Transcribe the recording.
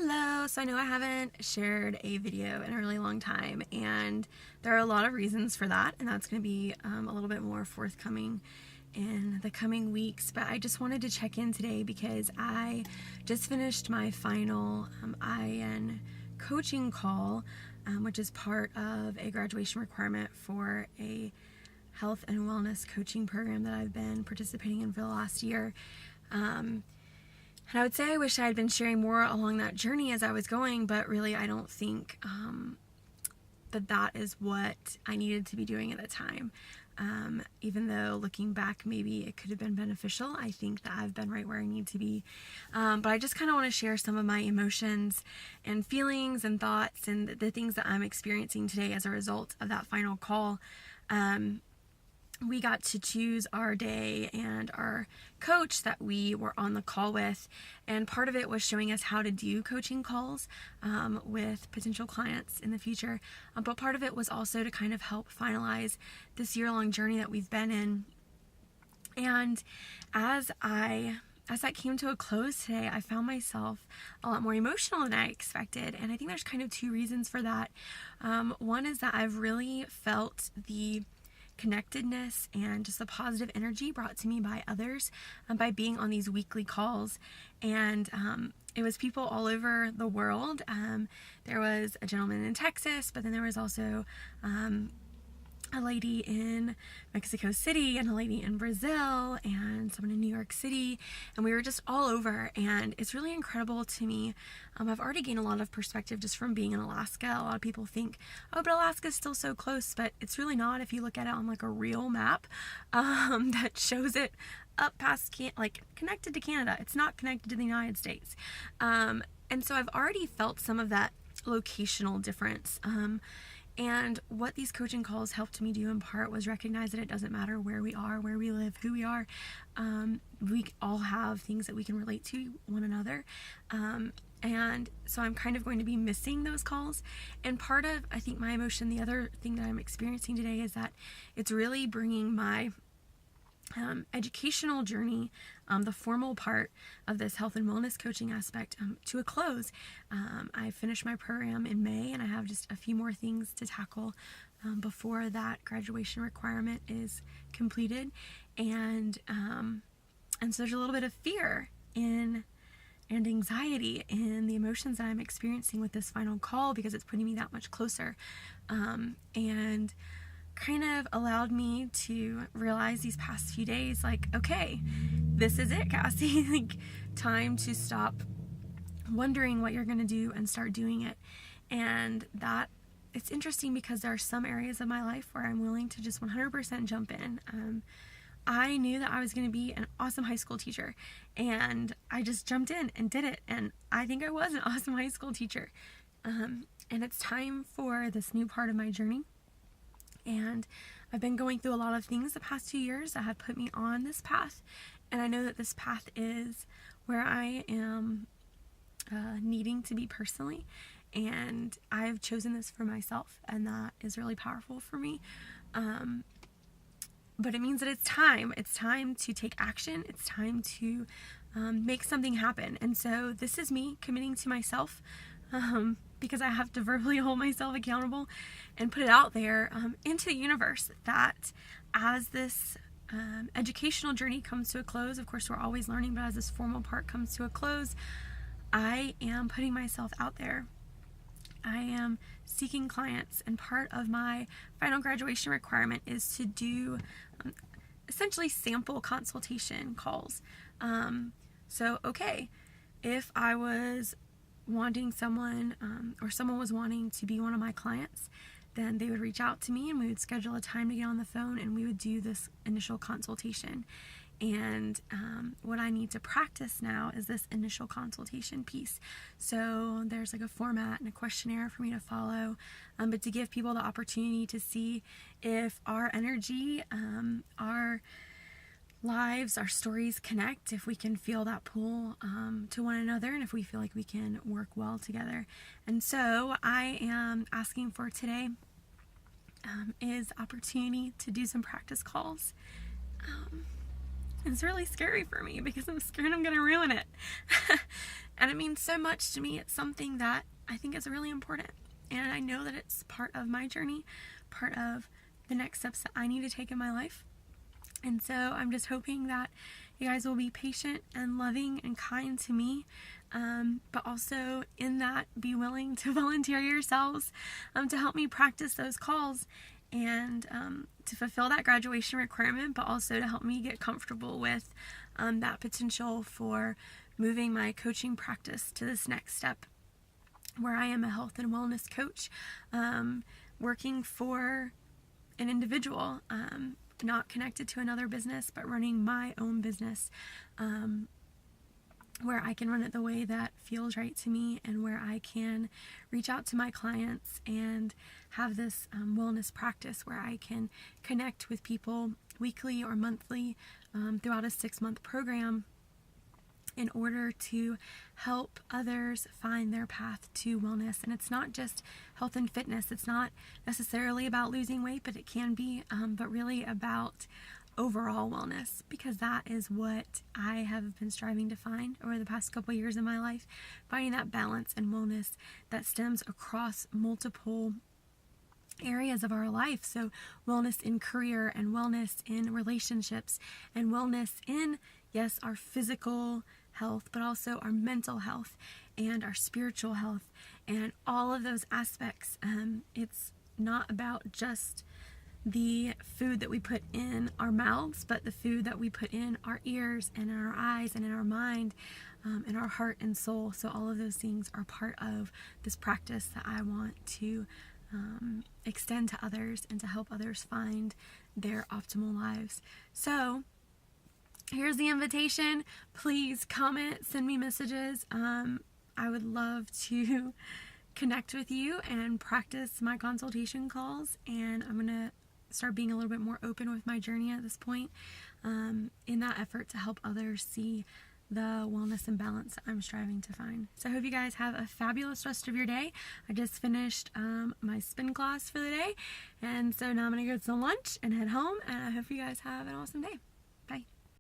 Hello! So I know I haven't shared a video in a really long time, and there are a lot of reasons for that, and that's going to be a little bit more forthcoming in the coming weeks. But I just wanted to check in today because I just finished my final IN coaching call, which is part of a graduation requirement for a health and wellness coaching program that I've been participating in for the last year. And I would say I wish I had been sharing more along that journey as I was going, but really I don't think that is what I needed to be doing at the time. Even though looking back, maybe it could have been beneficial, I think that I've been right where I need to be. But I just kind of want to share some of my emotions and feelings and thoughts and the things that I'm experiencing today as a result of that final call. We got to choose our day and our coach that we were on the call with, and part of it was showing us how to do coaching calls with potential clients in the future, but part of it was also to kind of help finalize this year-long journey that we've been in. And as that came to a close today, I found myself a lot more emotional than I expected, and I think there's kind of two reasons for that. One is that I've really felt the connectedness and just the positive energy brought to me by others by being on these weekly calls. And it was people all over the world. There was a gentleman in Texas, but then there was also a lady in Mexico City and a lady in Brazil and someone in New York City, and we were just all over, and it's really incredible to me. I've already gained a lot of perspective just from being in Alaska. A lot of people think, oh, but Alaska's still so close, but it's really not if you look at it on like a real map that shows it up past connected to Canada. It's not connected to the United States. And so I've already felt some of that locational difference. And what these coaching calls helped me do in part was recognize that it doesn't matter where we are, where we live, who we are. We all have things that we can relate to one another. And so I'm kind of going to be missing those calls. And part of, I think, my emotion, the other thing that I'm experiencing today is that it's really bringing my educational journey, the formal part of this health and wellness coaching aspect, to a close. I finished my program in May, and I have just a few more things to tackle before that graduation requirement is completed. And so there's a little bit of fear and anxiety in the emotions that I'm experiencing with this final call because it's putting me that much closer. And kind of allowed me to realize these past few days, like, okay, this is it, Cassie. Like, time to stop wondering what you're going to do and start doing it. And that it's interesting because there are some areas of my life where I'm willing to just 100% jump in. I knew that I was going to be an awesome high school teacher, and I just jumped in and did it. And I think I was an awesome high school teacher. And it's time for this new part of my journey. And I've been going through a lot of things the past 2 years that have put me on this path. And I know that this path is where I am needing to be personally. And I've chosen this for myself. And that is really powerful for me. But it means that it's time. It's time to take action. It's time to make something happen. And so this is me committing to myself. Because I have to verbally hold myself accountable and put it out there into the universe that as this educational journey comes to a close, of course we're always learning, but as this formal part comes to a close, I am putting myself out there. I am seeking clients, and part of my final graduation requirement is to do essentially sample consultation calls. So, okay, if I was wanting someone or someone was wanting to be one of my clients, then they would reach out to me and we would schedule a time to get on the phone and we would do this initial consultation. And what I need to practice now is this initial consultation piece. So there's like a format and a questionnaire for me to follow, but to give people the opportunity to see if our energy, our lives, our stories connect, if we can feel that pull to one another, and if we feel like we can work well together. And so I am asking for today is opportunity to do some practice calls. It's really scary for me because I'm scared I'm going to ruin it. And it means so much to me. It's something that I think is really important. And I know that it's part of my journey, part of the next steps that I need to take in my life. And so I'm just hoping that you guys will be patient and loving and kind to me, but also in that be willing to volunteer yourselves to help me practice those calls and to fulfill that graduation requirement, but also to help me get comfortable with that potential for moving my coaching practice to this next step, where I am a health and wellness coach, working for an individual, not connected to another business, but running my own business, where I can run it the way that feels right to me, and where I can reach out to my clients and have this wellness practice where I can connect with people weekly or monthly throughout a 6-month program in order to help others find their path to wellness. And it's not just health and fitness. It's not necessarily about losing weight, but it can be, but really about overall wellness, because that is what I have been striving to find over the past couple years in my life, finding that balance and wellness that stems across multiple areas of our life. So wellness in career, and wellness in relationships, and wellness in, yes, our physical health, but also our mental health and our spiritual health, and all of those aspects. It's not about just the food that we put in our mouths, but the food that we put in our ears and in our eyes and in our mind, in our heart and soul. So all of those things are part of this practice that I want to extend to others and to help others find their optimal lives. So here's the invitation. Please comment, send me messages. I would love to connect with you and practice my consultation calls, and I'm going to start being a little bit more open with my journey at this point, in that effort to help others see the wellness and balance that I'm striving to find. So I hope you guys have a fabulous rest of your day. I just finished my spin class for the day, and so now I'm going to go to some lunch and head home, and I hope you guys have an awesome day. Bye.